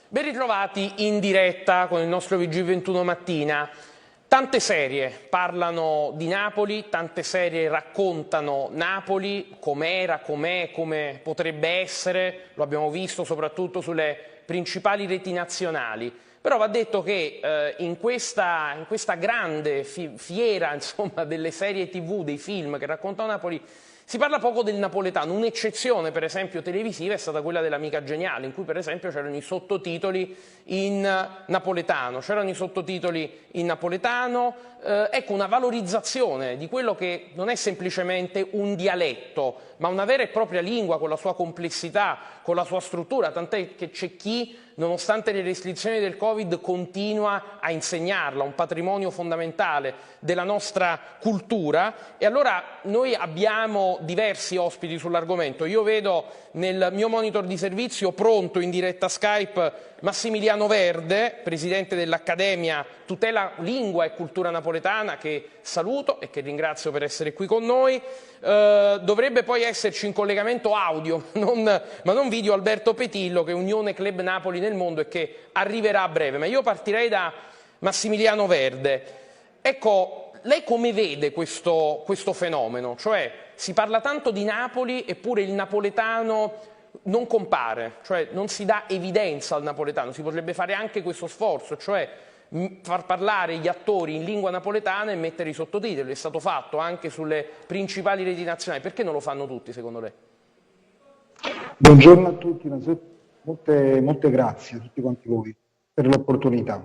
Ben ritrovati in diretta con il nostro VG21 mattina. Tante serie parlano di Napoli, tante serie raccontano Napoli, com'era, com'è, come potrebbe essere, lo abbiamo visto soprattutto sulle principali reti nazionali. Però va detto che in questa grande fiera, insomma, delle serie TV, dei film che raccontano Napoli, si parla poco del napoletano. Un'eccezione, per esempio, televisiva è stata quella dell'Amica Geniale, in cui per esempio c'erano i sottotitoli in napoletano. Ecco, una valorizzazione di quello che non è semplicemente un dialetto, ma una vera e propria lingua con la sua complessità, con la sua struttura, tant'è che c'è chi, nonostante le restrizioni del Covid, continua a insegnarla, un patrimonio fondamentale della nostra cultura. E allora noi abbiamo diversi ospiti sull'argomento. Io vedo nel mio monitor di servizio pronto in diretta Skype Massimiliano Verde, presidente dell'Accademia Tutela Lingua e Cultura Napoletana, che saluto e che ringrazio per essere qui con noi. Dovrebbe poi esserci in collegamento audio, ma non video, Alberto Petillo, che è Unione Club Napoli nel mondo e che arriverà a breve. Ma io partirei da Massimiliano Verde. Ecco, lei come vede questo fenomeno? Cioè, si parla tanto di Napoli, eppure il napoletano non compare, cioè non si dà evidenza al napoletano. Si potrebbe fare anche questo sforzo, cioè far parlare gli attori in lingua napoletana e mettere i sottotitoli. È stato fatto anche sulle principali reti nazionali. Perché non lo fanno tutti, secondo lei? Buongiorno a tutti, molte grazie a tutti quanti voi per l'opportunità.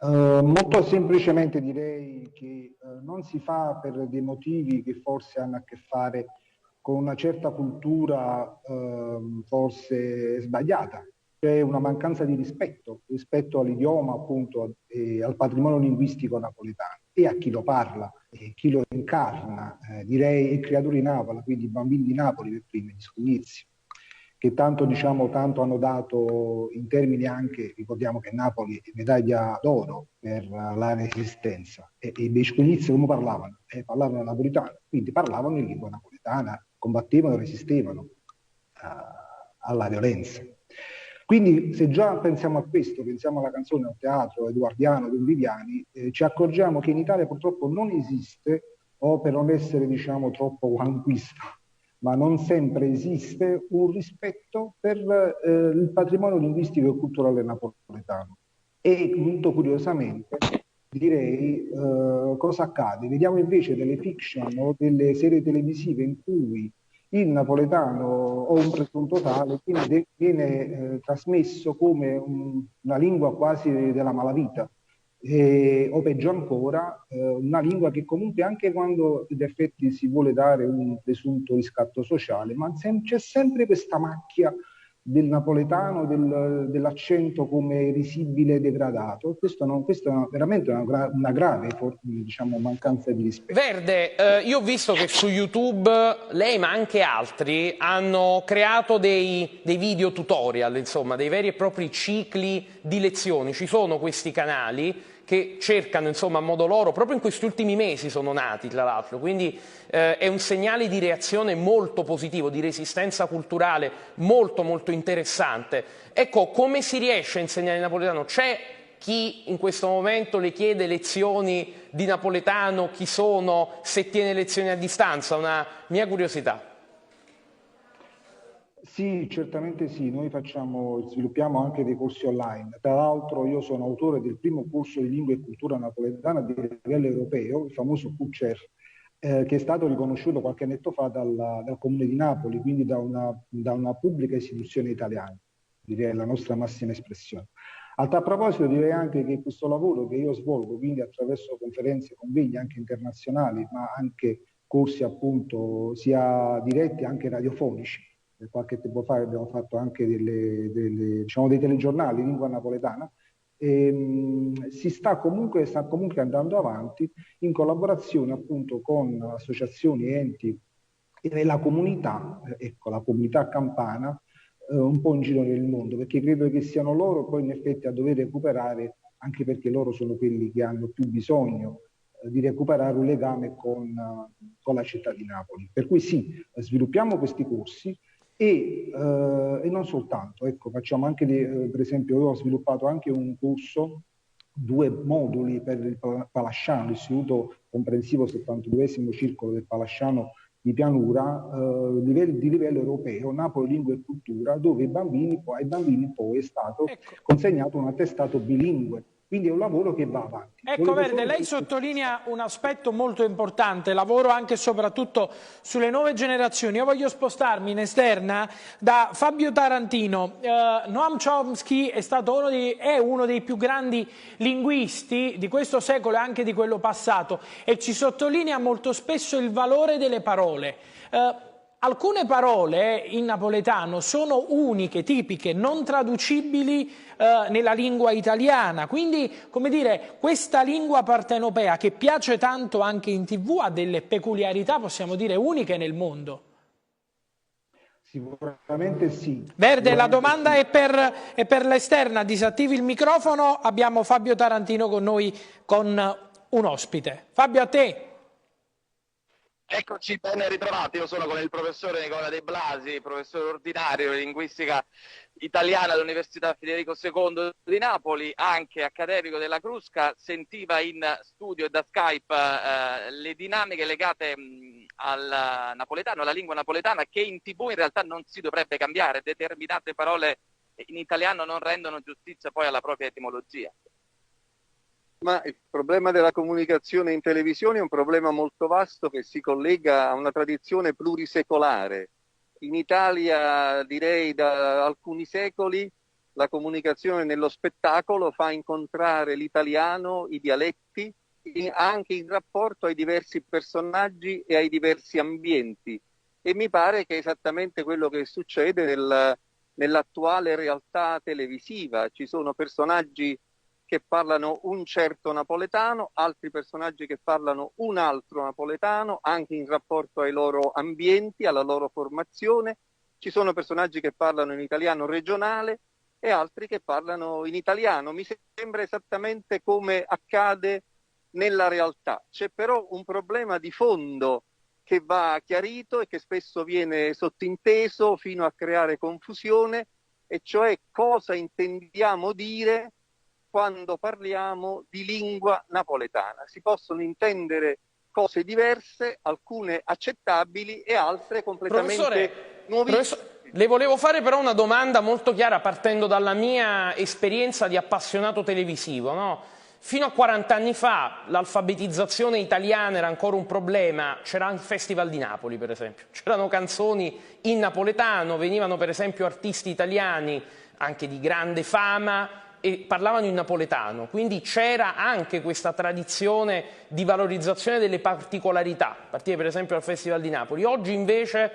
Molto semplicemente direi che non si fa per dei motivi che forse hanno a che fare con una certa cultura forse sbagliata. C'è una mancanza di rispetto all'idioma, appunto, e al patrimonio linguistico napoletano e a chi lo parla e chi lo incarna, direi i creatori di Napoli, quindi i bambini di Napoli per primi, gli Scugnizzi, che tanto hanno dato in termini anche, ricordiamo che Napoli è medaglia d'oro per la resistenza, e i Bescugnizzi come parlavano? Parlavano napoletano, quindi parlavano in lingua napoletana, combattevano e resistevano alla violenza. Quindi se già pensiamo a questo, pensiamo alla canzone, al teatro edoardiano, Don Viviani, ci accorgiamo che in Italia purtroppo non esiste, o per non essere diciamo troppo guanquista, ma non sempre esiste un rispetto per il patrimonio linguistico e culturale napoletano. E molto curiosamente direi cosa accade? Vediamo invece delle fiction o delle serie televisive in cui il napoletano o un presunto tale viene trasmesso come una lingua quasi della malavita. O peggio ancora, una lingua che comunque anche quando in effetti si vuole dare un presunto riscatto sociale, ma c'è sempre questa macchia del napoletano, dell'accento come risibile degradato. Questo è veramente una grave diciamo, mancanza di rispetto. Verde, io ho visto che su YouTube lei ma anche altri hanno creato dei video tutorial, insomma, dei veri e propri cicli di lezioni. Ci sono questi canali che cercano, insomma, a modo loro, proprio in questi ultimi mesi sono nati, tra l'altro, quindi è un segnale di reazione molto positivo, di resistenza culturale molto molto interessante. Ecco, come si riesce a insegnare il napoletano? C'è chi in questo momento le chiede lezioni di napoletano, chi sono, se tiene lezioni a distanza? Una mia curiosità. Sì, certamente sì, noi sviluppiamo anche dei corsi online. Tra l'altro io sono autore del primo corso di lingua e cultura napoletana di livello europeo, il famoso QCER, che è stato riconosciuto qualche annetto fa dal Comune di Napoli, quindi da una pubblica istituzione italiana, direi la nostra massima espressione. A tal proposito direi anche che questo lavoro che io svolgo, quindi attraverso conferenze, convegni anche internazionali, ma anche corsi appunto sia diretti anche radiofonici, qualche tempo fa abbiamo fatto anche diciamo, dei telegiornali in lingua napoletana, sta comunque andando avanti in collaborazione appunto con associazioni e enti e la comunità, ecco, la comunità campana, un po' in giro nel mondo, perché credo che siano loro poi in effetti a dover recuperare, anche perché loro sono quelli che hanno più bisogno di recuperare un legame con la città di Napoli. Per cui sì, sviluppiamo questi corsi e non soltanto, ecco, facciamo anche, per esempio, io ho sviluppato anche un corso, 2 moduli per il Palasciano, l'Istituto Comprensivo 72esimo Circolo del Palasciano di Pianura, di livello europeo, Napoli Lingua e Cultura, dove ai bambini poi è stato consegnato un attestato bilingue. Quindi è un lavoro che va avanti. Ecco, Verde, lei sottolinea un aspetto molto importante, lavoro anche e soprattutto sulle nuove generazioni. Io voglio spostarmi in esterna da Fabio Tarantino. Noam Chomsky è uno dei più grandi linguisti di questo secolo e anche di quello passato e ci sottolinea molto spesso il valore delle parole. Alcune parole in napoletano sono uniche, tipiche, non traducibili nella lingua italiana, quindi, come dire, questa lingua partenopea che piace tanto anche in TV ha delle peculiarità, possiamo dire, uniche nel mondo. Sicuramente sì. Verde, la domanda è per l'esterna, disattivi il microfono, abbiamo Fabio Tarantino con noi con un ospite. Fabio, a te. Eccoci, ben ritrovati. Io sono con il professore Nicola De Blasi, professore ordinario di linguistica italiana all'Università Federico II di Napoli, anche accademico della Crusca. Sentiva in studio e da Skype le dinamiche legate al napoletano, alla lingua napoletana, che in TV in realtà non si dovrebbe cambiare. Determinate parole in italiano non rendono giustizia poi alla propria etimologia. Ma il problema della comunicazione in televisione è un problema molto vasto che si collega a una tradizione plurisecolare. In Italia, direi da alcuni secoli, la comunicazione nello spettacolo fa incontrare l'italiano, i dialetti, anche in rapporto ai diversi personaggi e ai diversi ambienti. E mi pare che è esattamente quello che succede nell'attuale realtà televisiva. Ci sono personaggi che parlano un certo napoletano, altri personaggi che parlano un altro napoletano, anche in rapporto ai loro ambienti, alla loro formazione. Ci sono personaggi che parlano in italiano regionale e altri che parlano in italiano. Mi sembra esattamente come accade nella realtà. C'è però un problema di fondo che va chiarito e che spesso viene sottinteso fino a creare confusione, e cioè cosa intendiamo dire quando parliamo di lingua napoletana. Si possono intendere cose diverse, alcune accettabili e altre completamente nuovissime. Le volevo fare però una domanda molto chiara partendo dalla mia esperienza di appassionato televisivo, no? Fino a 40 anni fa l'alfabetizzazione italiana era ancora un problema, c'era il Festival di Napoli per esempio, c'erano canzoni in napoletano, venivano per esempio artisti italiani anche di grande fama e parlavano in napoletano, quindi c'era anche questa tradizione di valorizzazione delle particolarità, a partire per esempio dal Festival di Napoli. Oggi invece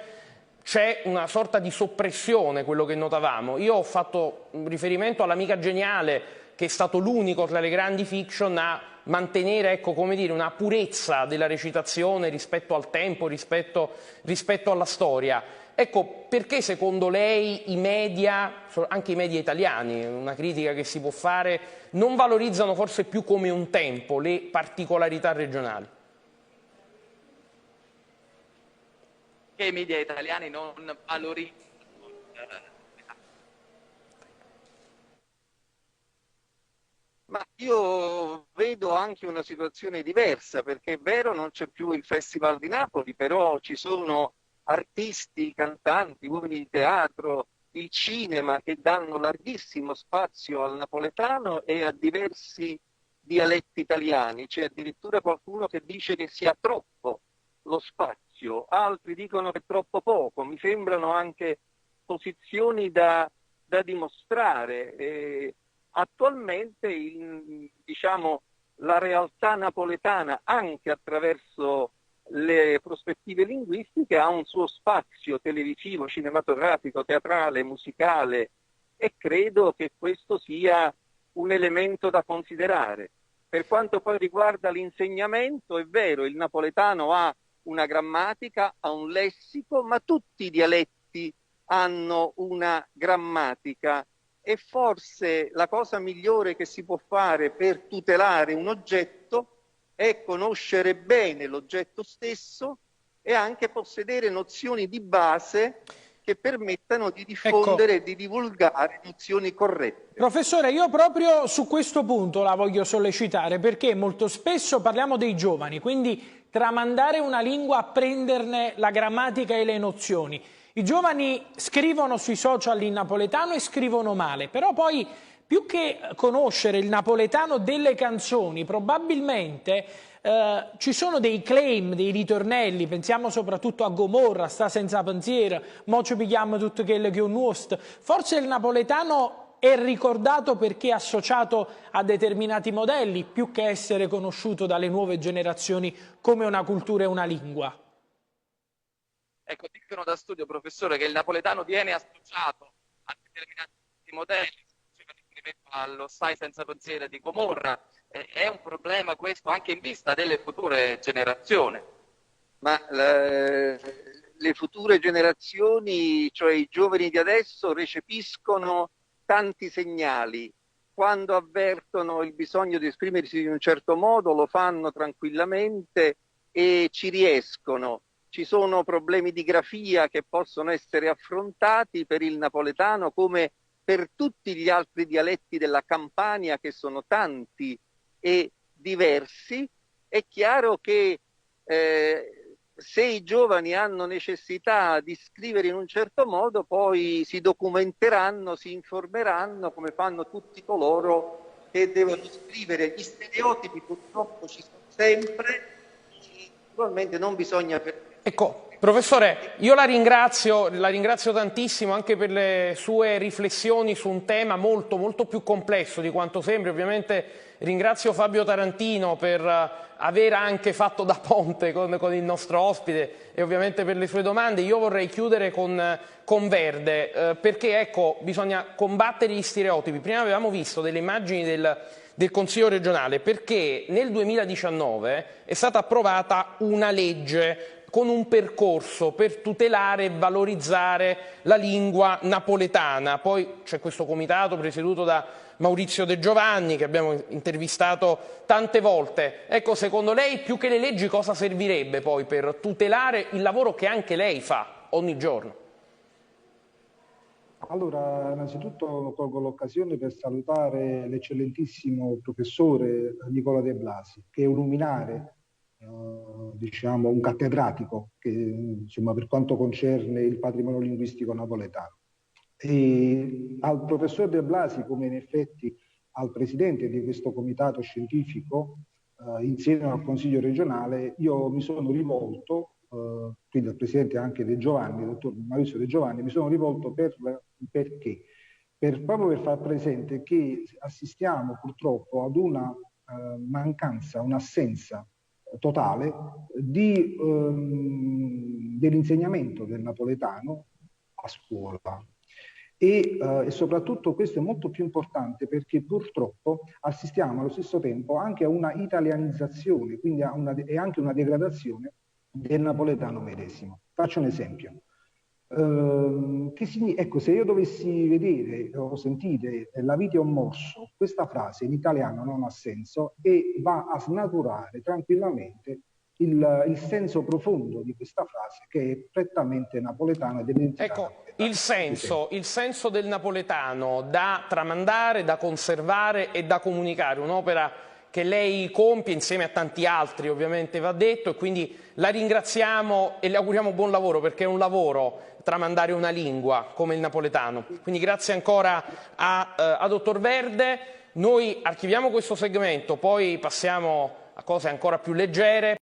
c'è una sorta di soppressione, quello che notavamo. Io ho fatto un riferimento all'Amica Geniale, che è stato l'unico tra le grandi fiction a mantenere, ecco, come dire, una purezza della recitazione rispetto al tempo, rispetto alla storia. Ecco, perché secondo lei i media, anche i media italiani, una critica che si può fare, non valorizzano forse più come un tempo le particolarità regionali? Che i media italiani non valorizzano. Ma io vedo anche una situazione diversa, perché è vero non c'è più il Festival di Napoli, però ci sono artisti, cantanti, uomini di teatro, il cinema che danno larghissimo spazio al napoletano e a diversi dialetti italiani. C'è addirittura qualcuno che dice che sia troppo lo spazio, altri dicono che è troppo poco. Mi sembrano anche posizioni da dimostrare. Attualmente diciamo, la realtà napoletana, anche attraverso le prospettive linguistiche, ha un suo spazio televisivo, cinematografico, teatrale, musicale, e credo che questo sia un elemento da considerare. Per quanto poi riguarda l'insegnamento, è vero, il napoletano ha una grammatica, ha un lessico, ma tutti i dialetti hanno una grammatica, e forse la cosa migliore che si può fare per tutelare un oggetto è conoscere bene l'oggetto stesso e anche possedere nozioni di base che permettano di diffondere e di divulgare nozioni corrette. Professore, io proprio su questo punto la voglio sollecitare, perché molto spesso parliamo dei giovani, quindi tramandare una lingua, apprenderne la grammatica e le nozioni. I giovani scrivono sui social in napoletano e scrivono male, però poi più che conoscere il napoletano delle canzoni, probabilmente ci sono dei claim, dei ritornelli, pensiamo soprattutto a Gomorra, sta senza pensiero, mo ci pigliamo tutto quello che è un nuost. Forse il napoletano è ricordato perché è associato a determinati modelli, più che essere conosciuto dalle nuove generazioni come una cultura e una lingua. Ecco, dicono da studio, professore, che il napoletano viene associato a determinati modelli, allo Stai senza pensiero di Gomorra. È un problema questo anche in vista delle future generazioni. Ma le future generazioni, cioè i giovani di adesso, recepiscono tanti segnali. Quando avvertono il bisogno di esprimersi in un certo modo, lo fanno tranquillamente e ci riescono. Ci sono problemi di grafia che possono essere affrontati per il napoletano come per tutti gli altri dialetti della Campania, che sono tanti e diversi. È chiaro che se i giovani hanno necessità di scrivere in un certo modo, poi si documenteranno, si informeranno, come fanno tutti coloro che devono scrivere. Gli stereotipi purtroppo ci sono sempre, naturalmente non bisogna... Ecco, professore, io la ringrazio tantissimo anche per le sue riflessioni su un tema molto, molto più complesso di quanto sembri. Ovviamente ringrazio Fabio Tarantino per aver anche fatto da ponte con il nostro ospite e ovviamente per le sue domande. Io vorrei chiudere con Verde, perché ecco, bisogna combattere gli stereotipi. Prima avevamo visto delle immagini del Consiglio regionale, perché nel 2019 è stata approvata una legge con un percorso per tutelare e valorizzare la lingua napoletana. Poi c'è questo comitato presieduto da Maurizio De Giovanni, che abbiamo intervistato tante volte. Ecco, secondo lei, più che le leggi, cosa servirebbe poi per tutelare il lavoro che anche lei fa ogni giorno? Allora, innanzitutto colgo l'occasione per salutare l'eccellentissimo professore Nicola De Blasi, che è un luminare, diciamo un cattedratico che, insomma, per quanto concerne il patrimonio linguistico napoletano. E al professor De Blasi, come in effetti al presidente di questo comitato scientifico, insieme al Consiglio regionale, io mi sono rivolto, quindi al presidente anche De Giovanni, il dottor Maurizio De Giovanni, mi sono rivolto perché? Proprio per far presente che assistiamo purtroppo ad una mancanza, un'assenza totale dell'insegnamento del napoletano a scuola. E soprattutto questo è molto più importante perché purtroppo assistiamo allo stesso tempo anche a una italianizzazione, quindi e anche una degradazione del napoletano medesimo. Faccio un esempio. Ecco, se io dovessi vedere o sentire la vite un morso, questa frase in italiano non ha senso e va a snaturare tranquillamente il senso profondo di questa frase, che è prettamente napoletana ed identità. Ecco, il senso del napoletano da tramandare, da conservare e da comunicare, un'opera che lei compie insieme a tanti altri, ovviamente va detto, e quindi la ringraziamo e le auguriamo buon lavoro, perché è un lavoro tramandare una lingua come il napoletano. Quindi grazie ancora a dottor Verde. Noi archiviamo questo segmento, poi passiamo a cose ancora più leggere.